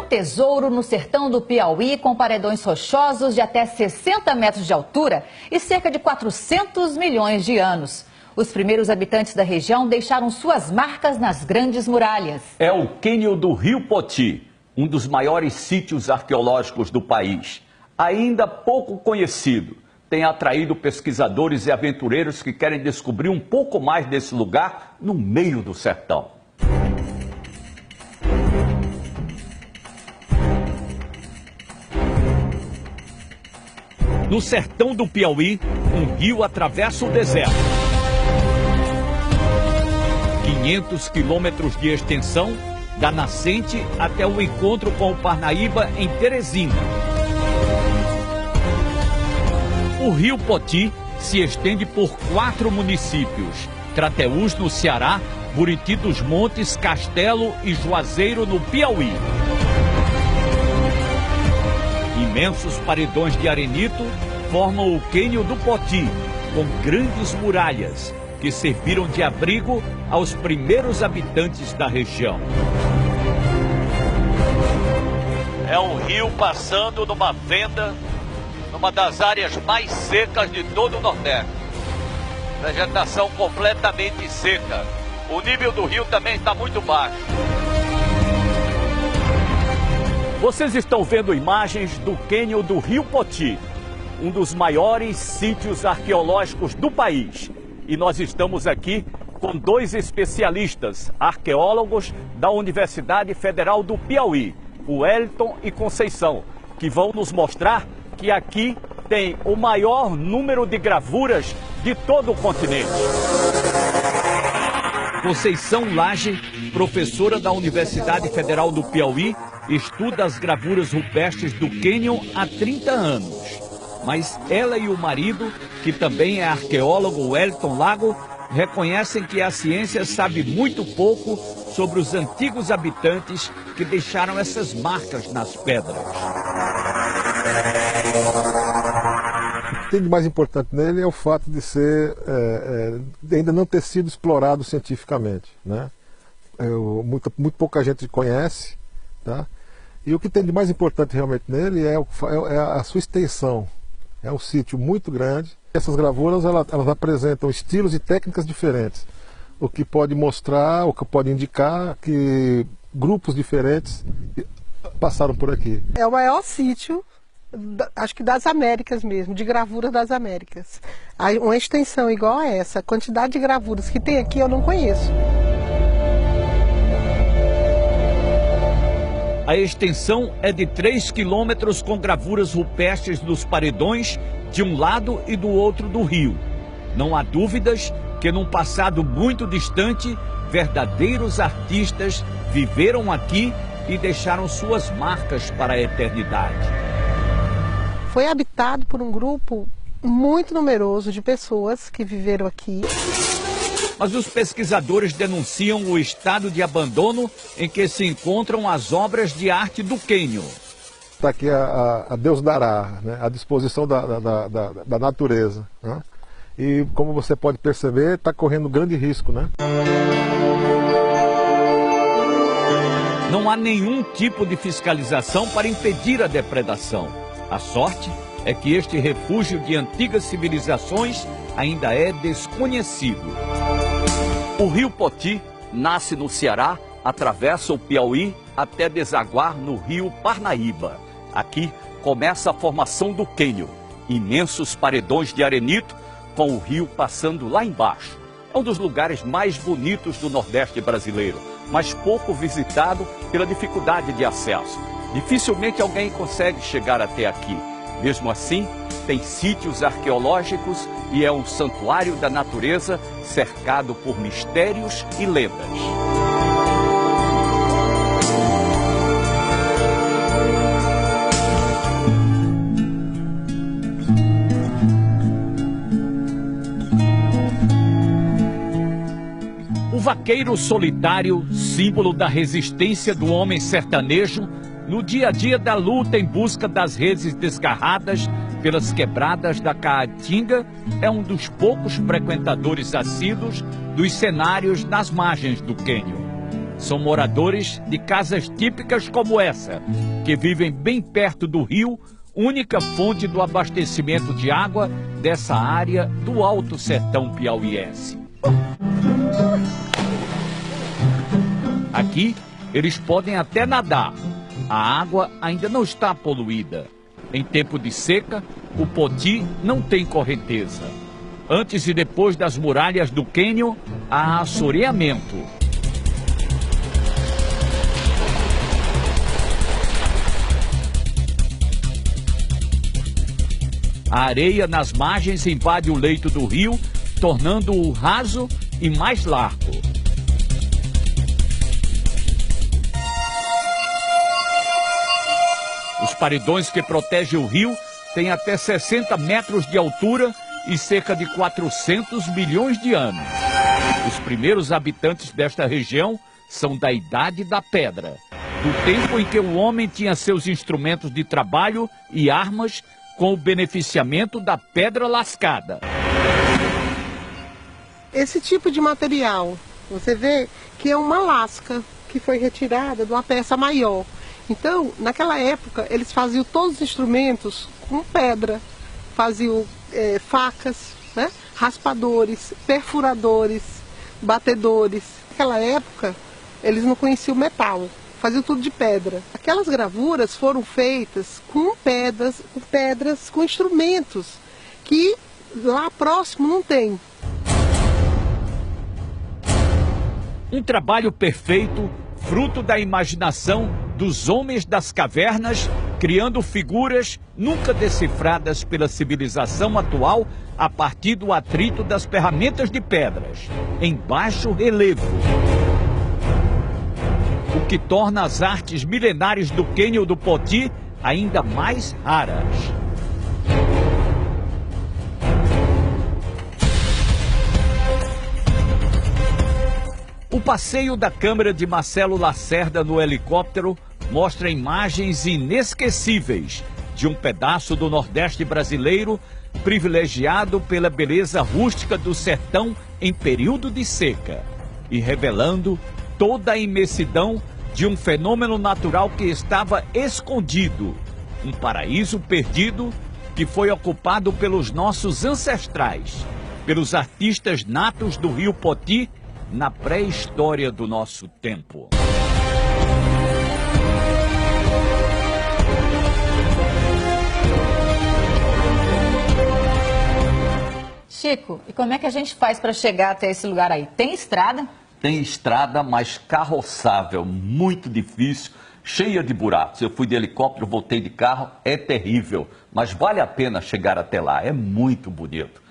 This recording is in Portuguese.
um tesouro no sertão do Piauí, com paredões rochosos de até 60 metros de altura e cerca de 400 milhões de anos. Os primeiros habitantes da região deixaram suas marcas nas grandes muralhas. É o cânion do Rio Poti, um dos maiores sítios arqueológicos do país. Ainda pouco conhecido, tem atraído pesquisadores e aventureiros que querem descobrir um pouco mais desse lugar no meio do sertão. No sertão do Piauí, um rio atravessa o deserto. 500 quilômetros de extensão, da nascente até o encontro com o Parnaíba, em Teresina. O Rio Poti se estende por 4 municípios: Crateús, no Ceará, Buriti dos Montes, Castelo e Juazeiro, no Piauí. Imensos paredões de arenito formam o cânion do Poti, com grandes muralhas que serviram de abrigo aos primeiros habitantes da região. É um rio passando numa fenda, numa das áreas mais secas de todo o Nordeste. Vegetação completamente seca. O nível do rio também está muito baixo. Vocês estão vendo imagens do cânion do Rio Poti, um dos maiores sítios arqueológicos do país. E nós estamos aqui com 2 especialistas, arqueólogos da Universidade Federal do Piauí, o Wellington e Conceição, que vão nos mostrar que aqui tem o maior número de gravuras de todo o continente. Conceição Lage, professora da Universidade Federal do Piauí, estuda as gravuras rupestres do cânion há 30 anos. Mas ela e o marido, que também é arqueólogo, Wellington Lago, reconhecem que a ciência sabe muito pouco sobre os antigos habitantes que deixaram essas marcas nas pedras. O que tem de mais importante nele é o fato de ser, ainda não ter sido explorado cientificamente, né? Muito pouca gente conhece, tá? E o que tem de mais importante realmente nele é a sua extensão. É um sítio muito grande. Essas gravuras elas apresentam estilos e técnicas diferentes, o que pode mostrar, o que pode indicar que grupos diferentes passaram por aqui. É o maior sítio, acho que das Américas mesmo, de gravuras das Américas. Uma extensão igual a essa, a quantidade de gravuras que tem aqui eu não conheço. A extensão é de 3 quilômetros, com gravuras rupestres nos paredões de um lado e do outro do rio. Não há dúvidas que num passado muito distante, verdadeiros artistas viveram aqui e deixaram suas marcas para a eternidade. Foi habitado por um grupo muito numeroso de pessoas que viveram aqui. Mas os pesquisadores denunciam o estado de abandono em que se encontram as obras de arte do cânion. Está aqui a Deus dará, né? À disposição da natureza, né? E como você pode perceber, está correndo grande risco, né? Não há nenhum tipo de fiscalização para impedir a depredação. A sorte é que este refúgio de antigas civilizações ainda é desconhecido. O Rio Poti nasce no Ceará, atravessa o Piauí até desaguar no rio Parnaíba. Aqui começa a formação do cânion, imensos paredões de arenito com o rio passando lá embaixo. É um dos lugares mais bonitos do Nordeste brasileiro, mas pouco visitado pela dificuldade de acesso. Dificilmente alguém consegue chegar até aqui. Mesmo assim, tem sítios arqueológicos e é um santuário da natureza cercado por mistérios e lendas. O vaqueiro solitário, símbolo da resistência do homem sertanejo, no dia a dia da luta em busca das reses desgarradas pelas quebradas da Caatinga, é um dos poucos frequentadores assíduos dos cenários nas margens do cânion. são moradores de casas típicas como essa, que vivem bem perto do rio, única fonte do abastecimento de água dessa área do Alto Sertão piauiense. Aqui, eles podem até nadar. A água ainda não está poluída. Em tempo de seca, o Poti não tem correnteza. Antes e depois das muralhas do cânion, há assoreamento. A areia nas margens invade o leito do rio, tornando-o raso e mais largo. Os paredões que protegem o rio têm até 60 metros de altura e cerca de 400 milhões de anos. Os primeiros habitantes desta região são da Idade da Pedra, do tempo em que o homem tinha seus instrumentos de trabalho e armas com o beneficiamento da pedra lascada. Esse tipo de material, você vê que é uma lasca que foi retirada de uma peça maior. Então, naquela época, eles faziam todos os instrumentos com pedra, faziam facas, né? Raspadores, perfuradores, batedores. Naquela época, eles não conheciam metal, faziam tudo de pedra. Aquelas gravuras foram feitas com pedras, com instrumentos que lá próximo não tem. Um trabalho perfeito, fruto da imaginação dos homens das cavernas, criando figuras nunca decifradas pela civilização atual a partir do atrito das ferramentas de pedras, em baixo relevo. O que torna as artes milenares do cânion do Poti ainda mais raras. O passeio da câmera de Marcelo Lacerda no helicóptero mostra imagens inesquecíveis de um pedaço do Nordeste brasileiro privilegiado pela beleza rústica do sertão em período de seca e revelando toda a imensidão de um fenômeno natural que estava escondido, um paraíso perdido que foi ocupado pelos nossos ancestrais, pelos artistas natos do Rio Poti na pré-história do nosso tempo. Chico, e como é que a gente faz para chegar até esse lugar aí? Tem estrada? Tem estrada, mas carroçável, muito difícil, cheia de buracos. Eu fui de helicóptero, voltei de carro, é terrível, mas vale a pena chegar até lá, é muito bonito.